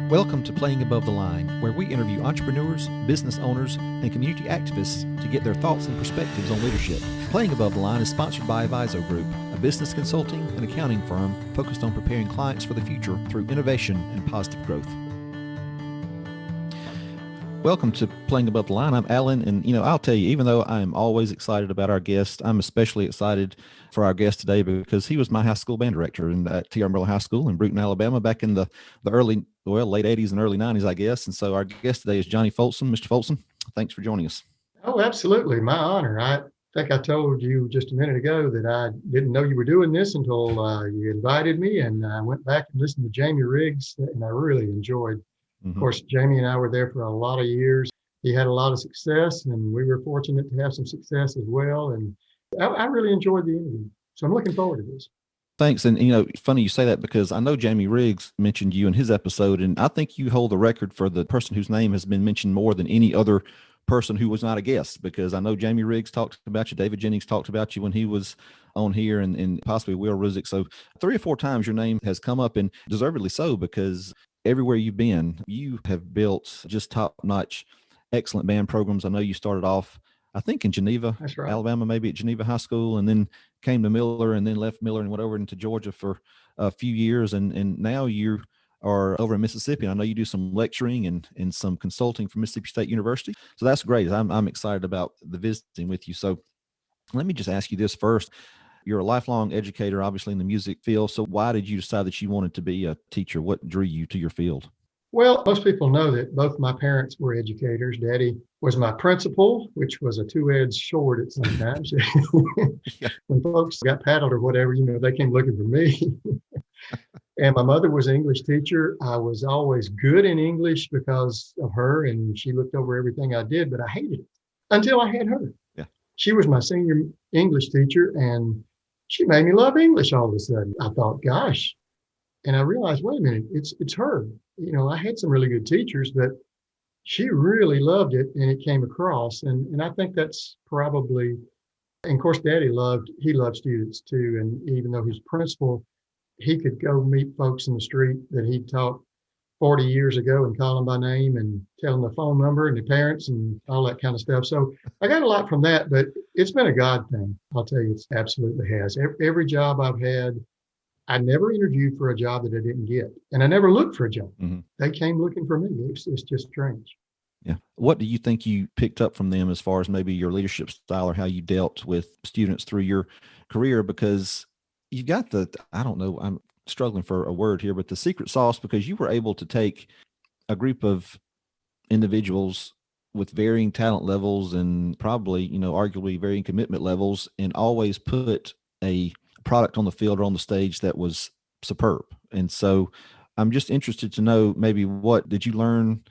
Welcome to Playing Above the Line, where we interview entrepreneurs, business owners, and community activists to get their thoughts and perspectives on leadership. Playing Above the Line is sponsored by Aviso Group, a business consulting and accounting firm focused on preparing clients for the future through innovation and positive growth. Welcome to Playing Above the Line. I'm Alan, and I'll tell you, even though I'm always excited about our guest, I'm especially excited for our guest today because he was my high school band director at T.R. Miller High School in Brewton, Alabama, back in the late 80s and early 90s, I guess. And so our guest today is Johnny Folsom. Mr. Folsom, thanks for joining us. Oh, absolutely. My honor. I think I told you just a minute ago that I didn't know you were doing this until you invited me, and I went back and listened to Jamie Riggs, and I really enjoyed. Of course, Jamie and I were there for a lot of years. He had a lot of success, and we were fortunate to have some success as well. And I really enjoyed the interview. So I'm looking forward to this. Thanks. And, funny you say that because I know Jamie Riggs mentioned you in his episode, and I think you hold the record for the person whose name has been mentioned more than any other person who was not a guest, because I know Jamie Riggs talked about you. David Jennings talked about you when he was on here, and possibly Will Ruzick. So 3 or 4 times your name has come up, and deservedly so, because everywhere you've been, you have built just top-notch, excellent band programs. I know you started off, I think, in Geneva, That's right. Alabama, maybe at Geneva High School, and then came to Miller, and then left Miller and went over into Georgia for a few years. And now you are over in Mississippi. And I know you do some lecturing and some consulting for Mississippi State University. So that's great. I'm excited about the visiting with you. So let me just ask you this first. You're a lifelong educator, obviously, in the music field. So why did you decide that you wanted to be a teacher? What drew you to your field? Well, most people know that both my parents were educators. Daddy was my principal, which was a two-edged sword at some times. When folks got paddled or whatever, they came looking for me. And my mother was an English teacher. I was always good in English because of her, and she looked over everything I did, but I hated it until I had her. Yeah. She was my senior English teacher, and she made me love English all of a sudden. I thought, gosh. And I realized, wait a minute, it's her. I had some really good teachers, but she really loved it, and it came across. And I think that's probably, and of course, Daddy loved students too. And even though he's principal, he could go meet folks in the street that he taught 40 years ago and call them by name and tell them the phone number and the parents and all that kind of stuff. So I got a lot from that, but it's been a God thing. I'll tell you, it absolutely has. Every job I've had, I never interviewed for a job that I didn't get, and I never looked for a job. Mm-hmm. They came looking for me. It's just strange. Yeah. What do you think you picked up from them as far as maybe your leadership style or how you dealt with students through your career? Because you got I don't know, I'm struggling for a word here, but the secret sauce, because you were able to take a group of individuals with varying talent levels and probably, arguably varying commitment levels, and always put a product on the field or on the stage that was superb. And so I'm just interested to know, maybe what did you learn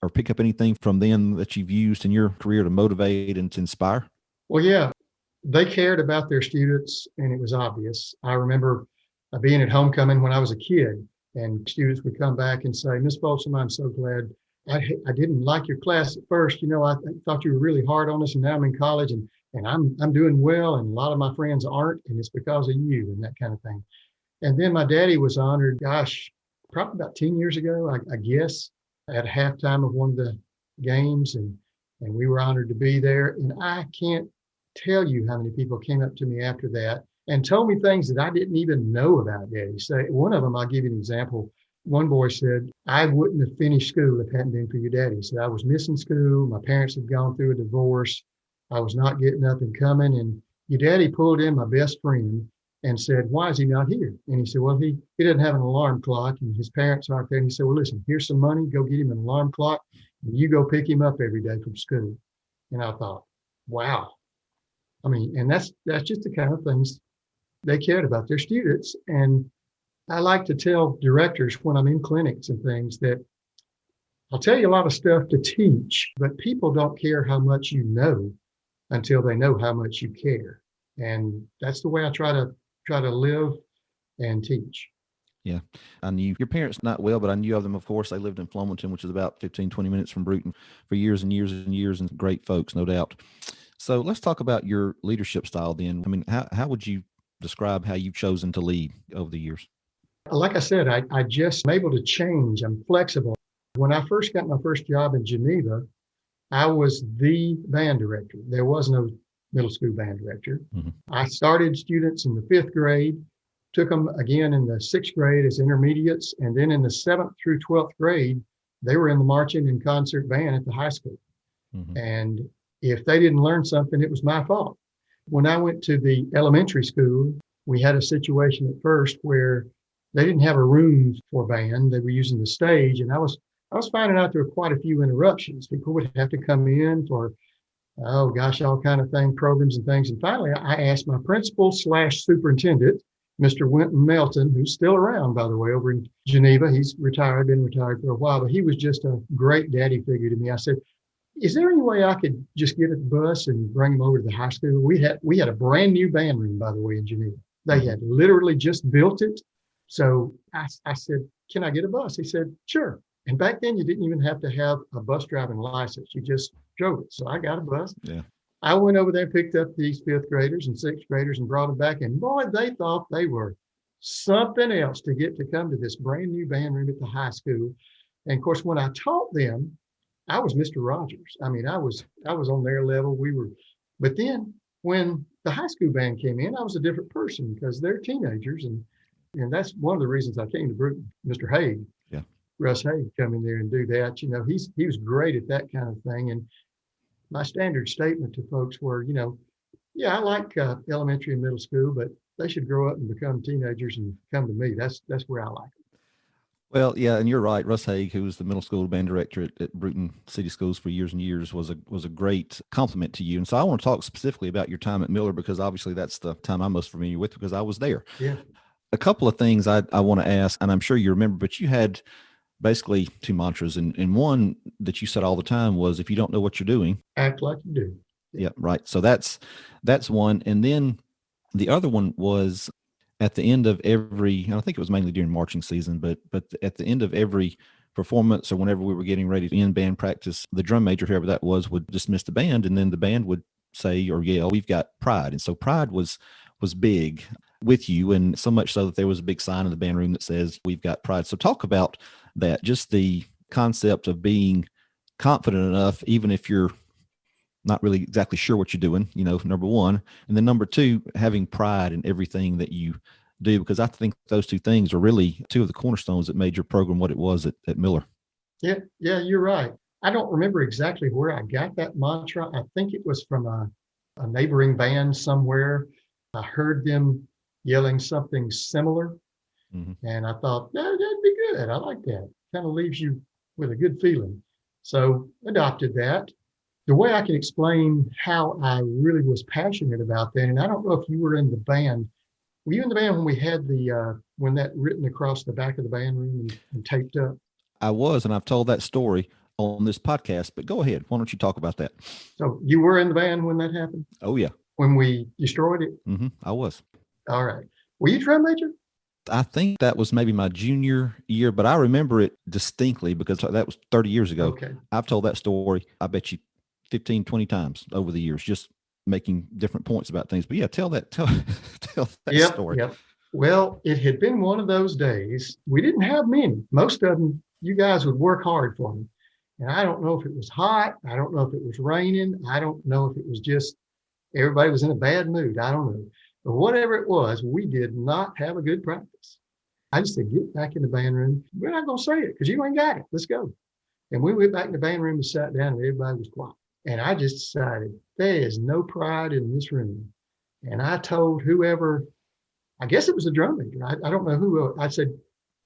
or pick up anything from them that you've used in your career to motivate and to inspire? Well, yeah, they cared about their students, and it was obvious. I remember being at homecoming when I was a kid, and students would come back and say, Miss Folsom, I'm so glad. I didn't like your class at first. I thought you were really hard on us, and now I'm in college, and I'm doing well, and a lot of my friends aren't, and it's because of you, and that kind of thing. And then my daddy was honored, gosh, probably about 10 years ago, I guess, at halftime of one of the games, and we were honored to be there. And I can't tell you how many people came up to me after that and told me things that I didn't even know about Daddy. So one of them, I'll give you an example. One boy said, I wouldn't have finished school if it hadn't been for your daddy. He said, I was missing school. My parents had gone through a divorce. I was not getting up and coming. And your daddy pulled in my best friend and said, why is he not here? And he said, well, he doesn't have an alarm clock, and his parents aren't there. And he said, well, listen, here's some money. Go get him an alarm clock, and you go pick him up every day from school. And I thought, wow. I mean, and that's just the kind of things they cared about their students. And I like to tell directors when I'm in clinics and things that I'll tell you a lot of stuff to teach, but people don't care how much you know until they know how much you care. And that's the way I try to live and teach. Yeah. I knew your parents not well, but I knew of them, of course. They lived in Flomaton, which is about 15, 20 minutes from Brewton, for years and years and years, and great folks, no doubt. So let's talk about your leadership style then. I mean, how would you describe how you've chosen to lead over the years? Like I said, I just am able to change. I'm flexible. When I first got my first job in Geneva, I was the band director. There was no middle school band director. Mm-hmm. I started students in the fifth grade, took them again in the sixth grade as intermediates, and then in the seventh through 12th grade, they were in the marching and concert band at the high school. Mm-hmm. And if they didn't learn something, it was my fault. When I went to the elementary school, we had a situation at first where they didn't have a room for band. They were using the stage, and I was finding out there were quite a few interruptions. People would have to come in for, oh gosh, all kind of thing, programs and things. And finally, I asked my principal slash superintendent, Mr. Winton Melton, who's still around, by the way, over in Geneva. He's retired, been retired for a while, but he was just a great daddy figure to me. I said, is there any way I could just get a bus and bring them over to the high school? We had a brand new band room, by the way, in Geneva. They had literally just built it. So I said, can I get a bus? He said, sure. And back then, you didn't even have to have a bus driving license. You just drove it. So I got a bus. Yeah. I went over there, picked up these fifth graders and sixth graders and brought them back. And boy, they thought they were something else to get to come to this brand new band room at the high school. And of course, when I taught them, I was Mr. Rogers. I mean, I was on their level. But then when the high school band came in, I was a different person because they're teenagers. And that's one of the reasons I came to Bruton. Mr. Haig, Yeah. Russ Haig, come in there and do that. You know, he was great at that kind of thing. And my standard statement to folks were, yeah, I like elementary and middle school, but they should grow up and become teenagers and come to me. That's where I like it. Well, yeah, and you're right. Russ Haig, who was the middle school band director at Bruton City Schools for years and years, was a great compliment to you. And so I want to talk specifically about your time at Miller, because obviously that's the time I'm most familiar with because I was there. Yeah. A couple of things I want to ask, and I'm sure you remember, but you had basically two mantras, and one that you said all the time was, if you don't know what you're doing, act like you do. Yeah, right. So that's one. And then the other one was at the end of every, and I think it was mainly during marching season, but at the end of every performance or whenever we were getting ready to end band practice, the drum major, whoever that was, would dismiss the band, and then the band would say or yell, "We've got pride." And so pride was big with you, and so much so that there was a big sign in the band room that says, "We've got pride." So talk about that, just the concept of being confident enough, even if you're not really exactly sure what you're doing, number one. And then number two, having pride in everything that you do, because I think those two things are really two of the cornerstones that made your program what it was at Miller. Yeah, you're right. I don't remember exactly where I got that mantra. I think it was from a neighboring band somewhere. I heard them yelling something similar. Mm-hmm. And I thought, that'd be good. I like that. Kind of leaves you with a good feeling. So adopted that. The way I can explain how I really was passionate about that, and I don't know if you were in the band. Were you in the band when we had when that written across the back of the band room and taped up? I was, and I've told that story on this podcast, but go ahead. Why don't you talk about that? So you were in the band when that happened? Oh, yeah. When we destroyed it? Mm-hmm. I was. All right. Were you drum major? I think that was maybe my junior year, but I remember it distinctly because that was 30 years ago. Okay. I've told that story, I bet you 15, 20 times over the years, just making different points about things. But yeah, tell that story. Yep. Well, it had been one of those days. We didn't have many. Most of them, you guys would work hard for me. And I don't know if it was hot. I don't know if it was raining. I don't know if it was just everybody was in a bad mood. I don't know. But whatever it was, we did not have a good practice. I just said, get back in the band room. We're not going to say it because you ain't got it. Let's go. And we went back in the band room and sat down, and everybody was quiet. And I just decided there is no pride in this room. And I told whoever, I guess it was the drum major. I don't know who. I said,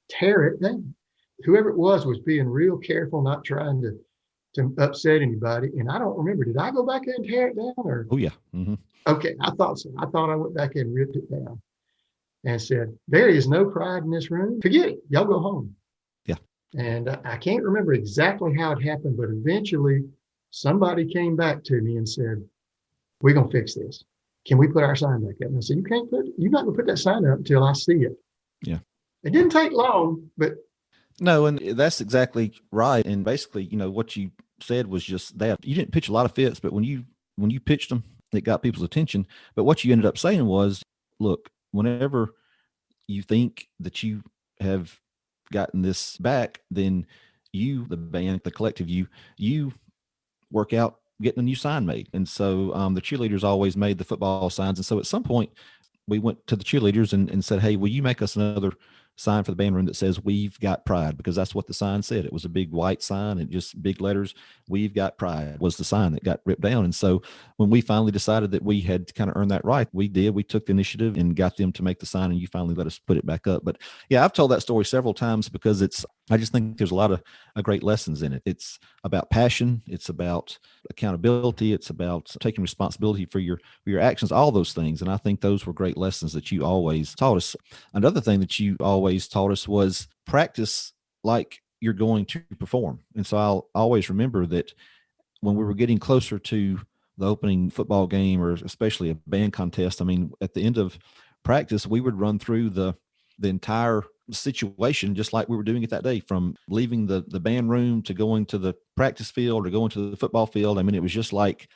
tear it down. Whoever it was being real careful, not trying to upset anybody. And I don't remember, did I go back in and tear it down? Or? Oh, yeah. Mm-hmm. Okay, I thought so. I thought I went back in and ripped it down and said, there is no pride in this room. Forget it. Y'all go home. Yeah. And I can't remember exactly how it happened, but eventually somebody came back to me and said, we're going to fix this. Can we put our sign back up? And I said, you're not going to put that sign up until I see it. Yeah. It didn't take long, but. No, and that's exactly right. And basically, what you said was just that. You didn't pitch a lot of fits, but when you pitched them, it got people's attention. But what you ended up saying was, look, whenever you think that you have gotten this back, then you, the band, the collective, you work out getting a new sign made. And so the cheerleaders always made the football signs. And so at some point, we went to the cheerleaders and said, hey, will you make us another sign for the band room that says "We've got pride"? Because that's what the sign said. It was a big white sign and just big letters. "We've got pride" was the sign that got ripped down. And so when we finally decided that we had kind of earned that right, we did. We took the initiative and got them to make the sign, and you finally let us put it back up. But yeah, I've told that story several times because I just think there's a lot of great lessons in it. It's about passion. It's about accountability. It's about taking responsibility for your actions, all those things. And I think those were great lessons that you always taught us. Another thing that you always taught us was practice like you're going to perform. And so I'll always remember that when we were getting closer to the opening football game, or especially a band contest, I mean, at the end of practice, we would run through the entire situation just like we were doing it that day, from leaving the band room to going to the practice field or going to the football field. I mean, it was just like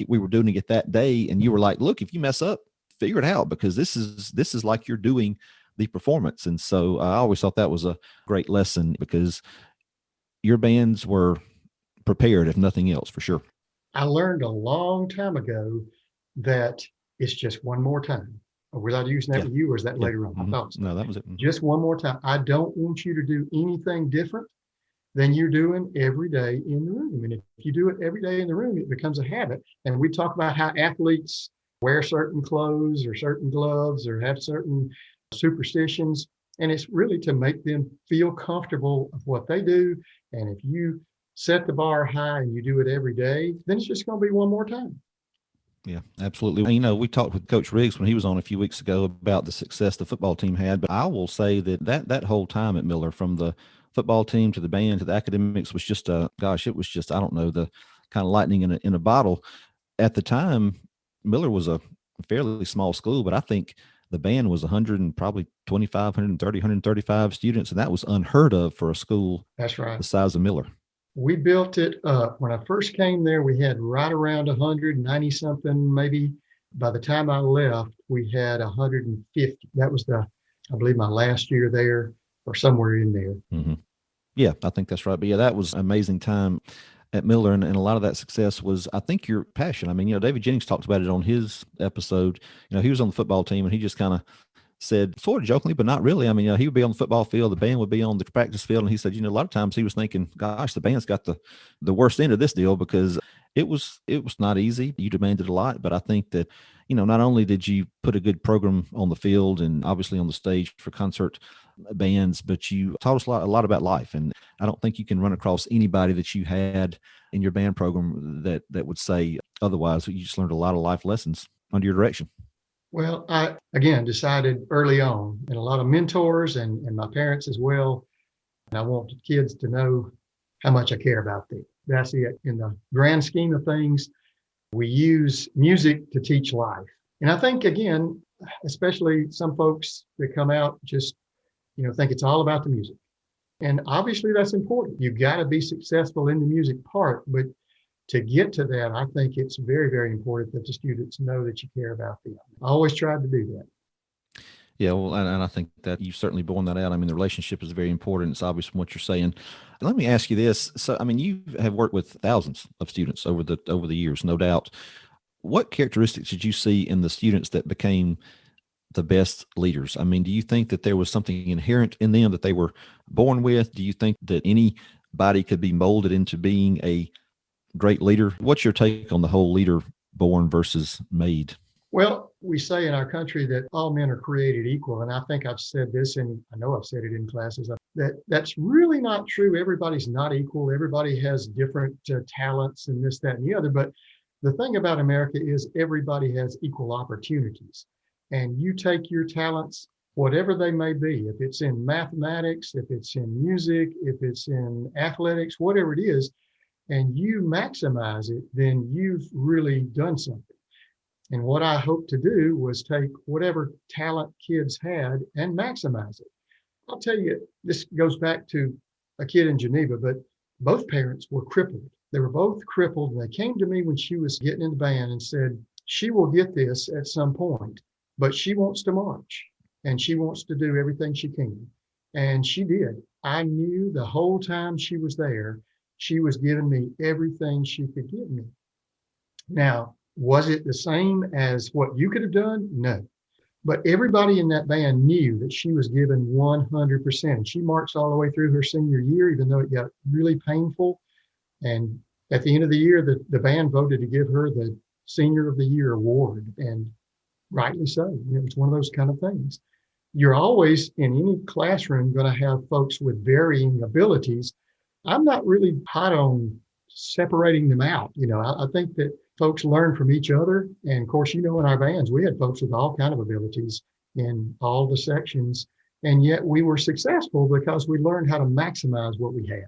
we were doing it that day. And you were like, look, if you mess up, figure it out, because this is like you're doing the performance. And so I always thought that was a great lesson, because your bands were prepared, if nothing else, for sure. I learned a long time ago that it's just one more time. Was I using that with you, or is that later on? Mm-hmm. I thought so. No, that was it. Mm-hmm. Just one more time. I don't want you to do anything different than you're doing every day in the room. And if you do it every day in the room, it becomes a habit. And we talk about how athletes wear certain clothes or certain gloves or have certain superstitions. And it's really to make them feel comfortable of what they do. And if you set the bar high and you do it every day, then it's just going to be one more time. Yeah, absolutely. You know, we talked with Coach Riggs when he was on a few weeks ago about the success the football team had, but I will say that whole time at Miller, from the football team to the band to the academics, was just it was just, I don't know, the kind of lightning in a bottle. At the time, Miller was a fairly small school, but I think the band was 100 and probably 25, 130, 135 students, and that was unheard of for a school that's right, the size of Miller. We built it up. When I first came there, we had right around 190 something, maybe. By the time I left, we had 150. That was I believe, my last year there, or somewhere in there. Mm-hmm. Yeah, I think that's right. But yeah, that was an amazing time at Miller. And a lot of that success was, I think, your passion. I mean, you know, David Jennings talked about it on his episode. You know, he was on the football team and he just kind of said, sort of jokingly, but not really. I mean, he would be on the football field, the band would be on the practice field. And he said, you know, a lot of times he was thinking, gosh, the band's got the worst end of this deal, because it was not easy. You demanded a lot. But I think that, you know, not only did you put a good program on the field and obviously on the stage for concert bands, but you taught us a lot about life. And I don't think you can run across anybody that you had in your band program that would say otherwise. You just learned a lot of life lessons under your direction. Well, I, again, decided early on, and a lot of mentors and my parents as well, and I want the kids to know how much I care about them. That's it. In the grand scheme of things, we use music to teach life. And I think, again, especially some folks that come out just, you know, think it's all about the music. And obviously that's important. You've got to be successful in the music part, but to get to that, I think it's very, very important that the students know that you care about them. I always tried to do that. Yeah, well, and I think that you've certainly borne that out. I mean, the relationship is very important. It's obvious from what you're saying. Let me ask you this. So, I mean, you have worked with thousands of students over the years, no doubt. What characteristics did you see in the students that became the best leaders? I mean, do you think that there was something inherent in them that they were born with? Do you think that anybody could be molded into being a great leader? What's your take on the whole leader born versus made? Well, we say in our country that all men are created equal. And I think I've said this, and I know I've said it in classes, that's really not true. Everybody's not equal. Everybody has different talents and this, that, and the other. But the thing about America is everybody has equal opportunities. And you take your talents, whatever they may be, if it's in mathematics, if it's in music, if it's in athletics, whatever it is, and you maximize it, then you've really done something. And what I hope to do was take whatever talent kids had and maximize it. I'll tell you, this goes back to a kid in Geneva, but both parents were crippled. They were both crippled. And they came to me when she was getting in the band and said, she will get this at some point, but she wants to march and she wants to do everything she can. And she did. I knew the whole time she was there, she was giving me everything she could give me. Now, was it the same as what you could have done? No. But everybody in that band knew that she was giving 100%. She marched all the way through her senior year, even though it got really painful. And at the end of the year, the band voted to give her the Senior of the Year award, and rightly so. It was one of those kind of things. You're always in any classroom going to have folks with varying abilities. I'm not really hot on separating them out. I think that folks learn from each other. And of course, in our bands, we had folks with all kind of abilities in all the sections. And yet we were successful because we learned how to maximize what we had.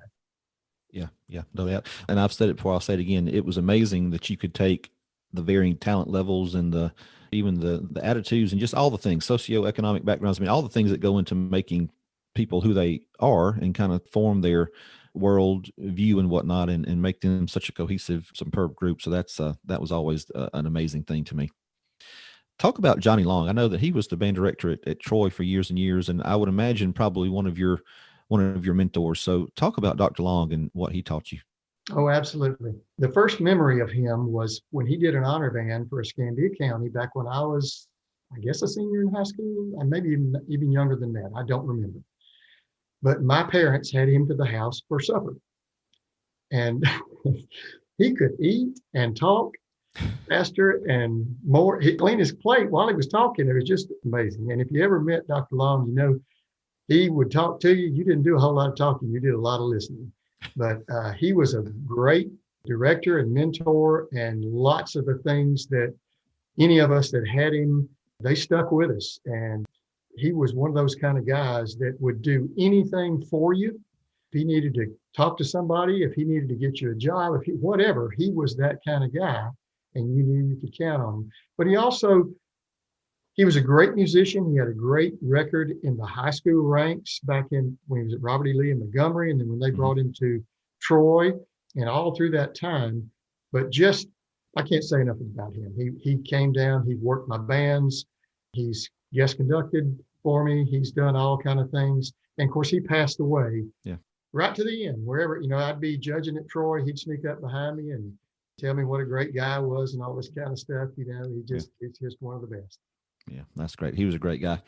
Yeah, no doubt. And I've said it before, I'll say it again. It was amazing that you could take the varying talent levels and even the attitudes and just all the things, socioeconomic backgrounds. I mean, all the things that go into making people who they are and kind of form their world view and whatnot, and make them such a cohesive, superb group. So that was always an amazing thing to me. Talk about Johnny Long. I know that he was the band director at Troy for years and years, and I would imagine probably one of your mentors. So talk about Dr. Long and what he taught you. Oh, absolutely. The first memory of him was when he did an honor band for Escambia County back when I was, I guess, a senior in high school, and maybe even younger than that. I don't remember. But my parents had him to the house for supper. And he could eat and talk faster and more. He cleaned his plate while he was talking. It was just amazing. And if you ever met Dr. Long, he would talk to you. You didn't do a whole lot of talking. You did a lot of listening. But he was a great director and mentor, and lots of the things that any of us that had him, they stuck with us. And he was one of those kind of guys that would do anything for you. If he needed to talk to somebody, if he needed to get you a job, whatever, he was that kind of guy, and you knew you could count on him. But he was a great musician. He had a great record in the high school ranks back when he was at Robert E. Lee in Montgomery, and then when they brought him to Troy, and all through that time. But I can't say enough about him. He came down, he worked my bands, he's guest conducted for me, he's done all kind of things. And of course, he passed away right to the end. Wherever, I'd be judging at Troy, he'd sneak up behind me and tell me what a great guy I was and all this kind of stuff. It's just one of the best. Yeah, that's great. He was a great guy.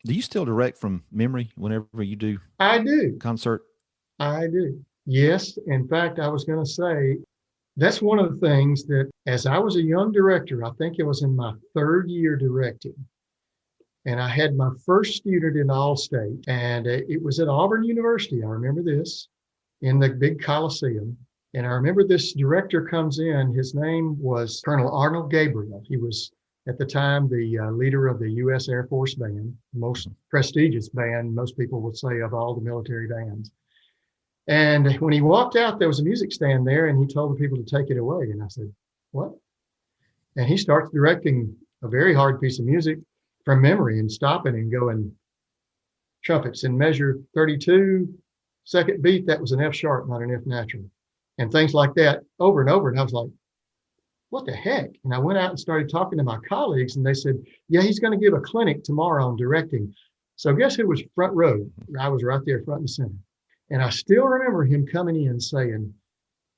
Do you still direct from memory whenever you do? I do. Concert? I do. Yes. In fact, I was going to say, that's one of the things that as I was a young director, I think it was in my third year directing, and I had my first student in All-State, and it was at Auburn University. I remember this, in the big Coliseum. And I remember this director comes in. His name was Colonel Arnold Gabriel. He was, at the time, the leader of the U.S. Air Force Band, most prestigious band, most people would say, of all the military bands. And when he walked out, there was a music stand there, and he told the people to take it away. And I said, what? And he starts directing a very hard piece of music from memory and stopping and going, trumpets in measure 32, second beat, that was an F sharp, not an F natural. And things like that over and over. And I was like, what the heck? And I went out and started talking to my colleagues, and they said, yeah, he's going to give a clinic tomorrow on directing. So guess who was front row? I was right there front and center. And I still remember him coming in saying,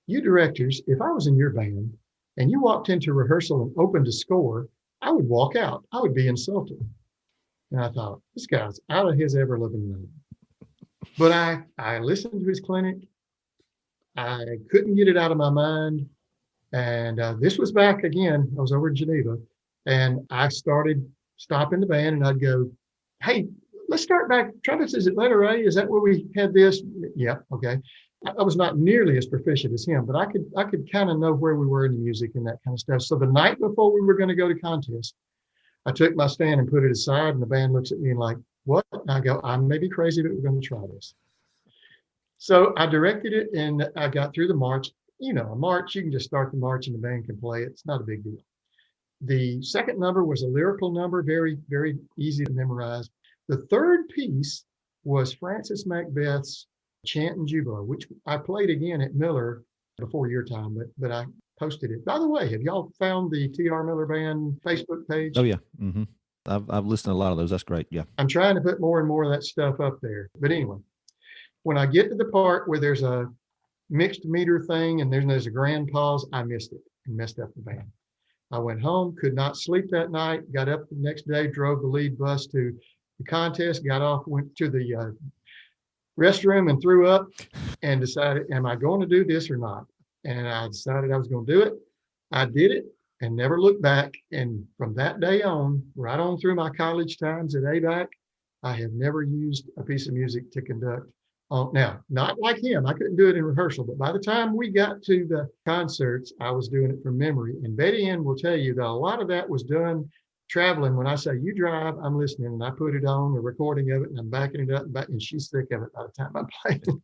you directors, if I was in your band and you walked into rehearsal and opened a score, I would walk out. I would be insulted. And I thought, this guy's out of his ever living mind. But I listened to his clinic. I couldn't get it out of my mind. And this was back again, I was over in Geneva, and I started stopping the band, and I'd go, hey, let's start back. Trumpets, is it letter A? Is that where we had this? Yeah, okay. I was not nearly as proficient as him, but I could kind of know where we were in the music and that kind of stuff. So the night before we were going to go to contest, I took my stand and put it aside, and the band looks at me and like, what? And I go, I may be crazy, but we're going to try this. So I directed it, and I got through the march. A march, you can just start the march and the band can play it. It's not a big deal. The second number was a lyrical number, very, very easy to memorize. The third piece was Francis Macbeth's Chant and Jubilo, which I played again at Miller before your time, but I posted it. By the way, have y'all found the T.R. Miller Band Facebook page? Oh, yeah. Mm-hmm. I've listened to a lot of those. That's great. Yeah. I'm trying to put more and more of that stuff up there. But anyway, when I get to the part where there's a mixed meter thing and there's a grand pause, I missed it and messed up the band. I went home, could not sleep that night, got up the next day, drove the lead bus to the contest, got off, went to the restroom and threw up and decided, am I going to do this or not? And I decided I was going to do it. I did it and never looked back. And from that day on, right on through my college times at ABAC, I have never used a piece of music to conduct. Now, not like him. I couldn't do it in rehearsal, but by the time we got to the concerts, I was doing it from memory. And Betty Ann will tell you that a lot of that was done traveling. When I say you drive, I'm listening, and I put it on, a recording of it, and I'm backing it up and back, and she's sick of it by the time I'm playing.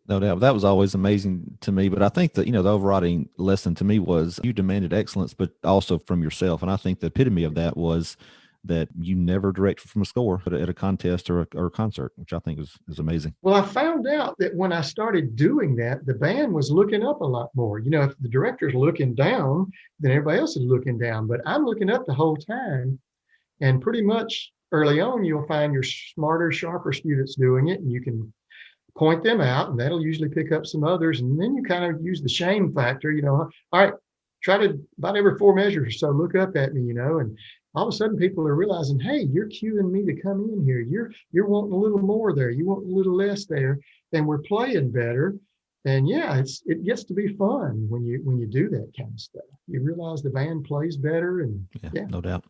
No doubt. That was always amazing to me. But I think that, the overriding lesson to me was you demanded excellence, but also from yourself. And I think the epitome of that was that you never directed from a score at a contest or a concert, which I think is amazing. Well, I found out that when I started doing that, the band was looking up a lot more. If the director's looking down, then everybody else is looking down. But I'm looking up the whole time. And pretty much early on, you'll find your smarter, sharper students doing it, and you can point them out, and that'll usually pick up some others. And then you kind of use the shame factor, all right, try to about every 4 measures or so look up at me, and all of a sudden people are realizing, hey, you're cueing me to come in here. You're wanting a little more there. You want a little less there, and we're playing better. And yeah, it gets to be fun when you do that kind of stuff. You realize the band plays better, and yeah. No doubt.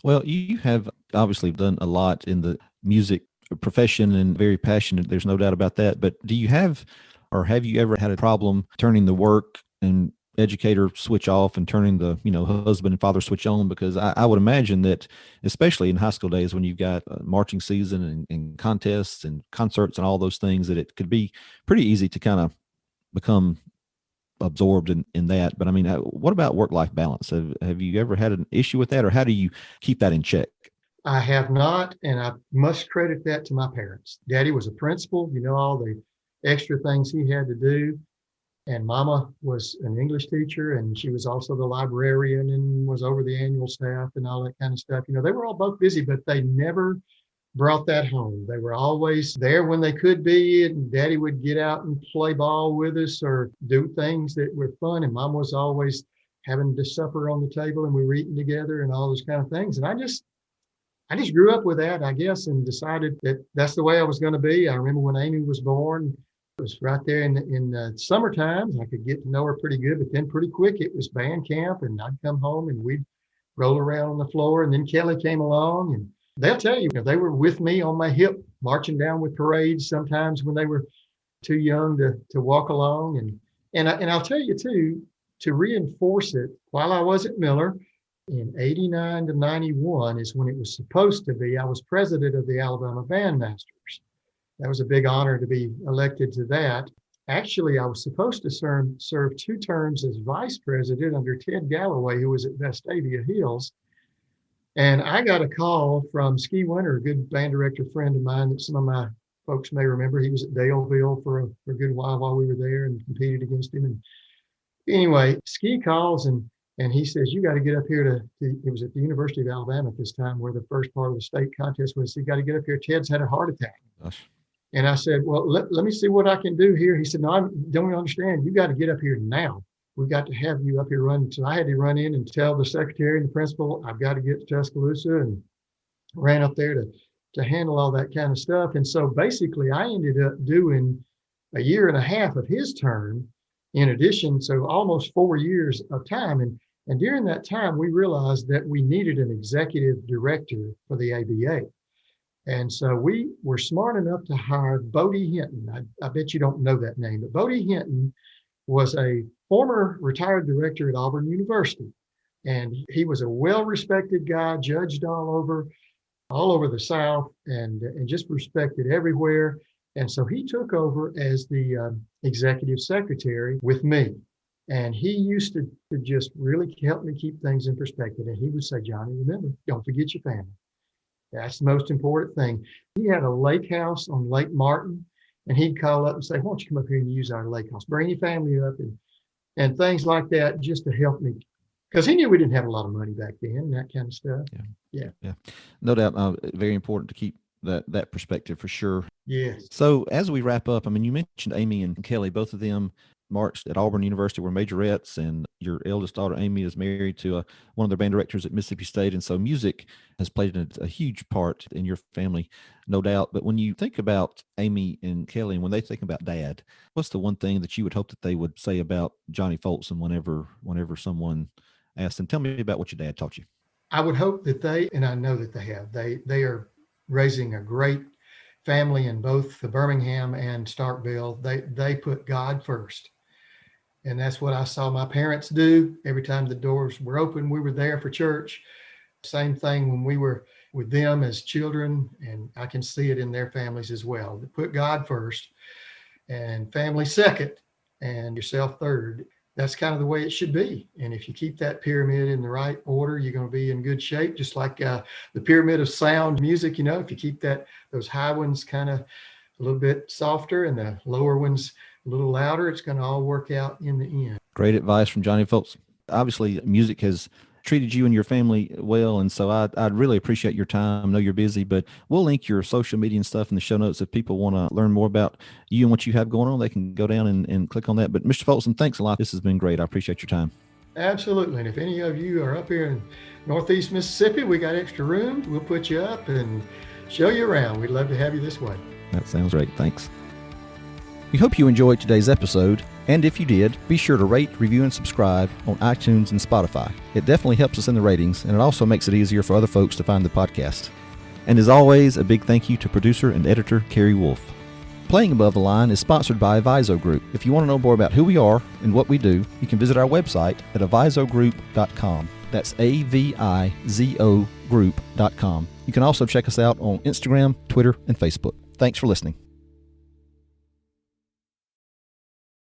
Well, you have obviously done a lot in the music profession and very passionate. There's no doubt about that. But do you have you ever had a problem turning the work and educator switch off and turning the husband and father switch on? Because I would imagine that, especially in high school days when you've got marching season and contests and concerts and all those things, that it could be pretty easy to kind of become absorbed in that. But I mean, what about work-life balance? Have you ever had an issue with that, or how do you keep that in check? I have not, and I must credit that to my parents. Daddy was a principal, all the extra things he had to do. And Mama was an English teacher, and she was also the librarian and was over the annual staff and all that kind of stuff. They were all both busy, but they never brought that home. They were always there when they could be, and Daddy would get out and play ball with us or do things that were fun. And Mom was always having the supper on the table, and we were eating together and all those kind of things. And I just grew up with that, I guess, and decided that that's the way I was going to be. I remember when Amy was born, it was right there in the summer times. I could get to know her pretty good, but then pretty quick it was band camp, and I'd come home and we'd roll around on the floor. And then Kelly came along, and they'll tell you, they were with me on my hip, marching down with parades sometimes when they were too young to walk along. And I'll tell you too, to reinforce it, while I was at Miller, in 89 to 91 is when it was supposed to be. I was president of the Alabama Bandmasters. That was a big honor to be elected to that. Actually, I was supposed to serve 2 terms as vice president under Ted Galloway, who was at Vestavia Hills. And I got a call from Ski Winter, a good band director friend of mine that some of my folks may remember. He was at Daleville for a good while we were there and competed against him. And anyway, Ski calls and he says, you got to get up here it was at the University of Alabama at this time where the first part of the state contest was. You got to get up here. Ted's had a heart attack. Gosh. And I said, well, let me see what I can do here. He said, no, I don't understand. You got to get up here now. We've got to have you up here running. So I had to run in and tell the secretary and the principal, I've got to get to Tuscaloosa, and ran up there to handle all that kind of stuff. And so basically I ended up doing a year and a half of his term in addition. So almost 4 years of time. And during that time, we realized that we needed an executive director for the ABA. And so we were smart enough to hire Bodie Hinton. I bet you don't know that name, but Bodie Hinton was a former retired director at Auburn University. And he was a well-respected guy, judged all over the South, and just respected everywhere. And so he took over as the executive secretary with me. And he used to just really help me keep things in perspective. And he would say, Johnny, remember, don't forget your family. That's the most important thing. He had a lake house on Lake Martin, and he'd call up and say, why don't you come up here and use our lake house? Bring your family up and things like that, just to help me because he knew we didn't have a lot of money back then and that kind of stuff. Yeah. Yeah. Yeah. No doubt. Very important to keep that perspective for sure. Yes. So as we wrap up, I mean, you mentioned Amy and Kelly, both of them marched at Auburn University, were majorettes, and your eldest daughter, Amy, is married to one of their band directors at Mississippi State. And so music has played a huge part in your family, no doubt. But when you think about Amy and Kelly, and when they think about Dad, what's the one thing that you would hope that they would say about Johnny Folsom whenever someone asked them, tell me about what your dad taught you? I would hope that and I know that they are raising a great family in both the Birmingham and Starkville. They put God first. And that's what I saw my parents do. Every time the doors were open, we were there for church. Same thing when we were with them as children, and I can see it in their families as well. They put God first and family second and yourself third. That's kind of the way it should be. And if you keep that pyramid in the right order, you're going to be in good shape, just like the pyramid of sound music. If you keep those high ones kind of a little bit softer and the lower ones a little louder, it's going to all work out in the end. Great advice from Johnny Folsom. Obviously, music has treated you and your family well, and so I'd really appreciate your time. I know you're busy, but we'll link your social media and stuff in the show notes. If people want to learn more about you and what you have going on, they can go down and click on that. But Mr. Folsom, thanks a lot. This has been great. I appreciate your time. Absolutely. And if any of you are up here in Northeast Mississippi, we got extra rooms. We'll put you up and show you around. We'd love to have you this way. That sounds great. Thanks. We hope you enjoyed today's episode, and if you did, be sure to rate, review, and subscribe on iTunes and Spotify. It definitely helps us in the ratings, and it also makes it easier for other folks to find the podcast. And as always, a big thank you to producer and editor Carrie Wolf. Playing Above the Line is sponsored by Avizo Group. If you want to know more about who we are and what we do, you can visit our website at avizogroup.com. That's AVIZO group.com. You can also check us out on Instagram, Twitter, and Facebook. Thanks for listening.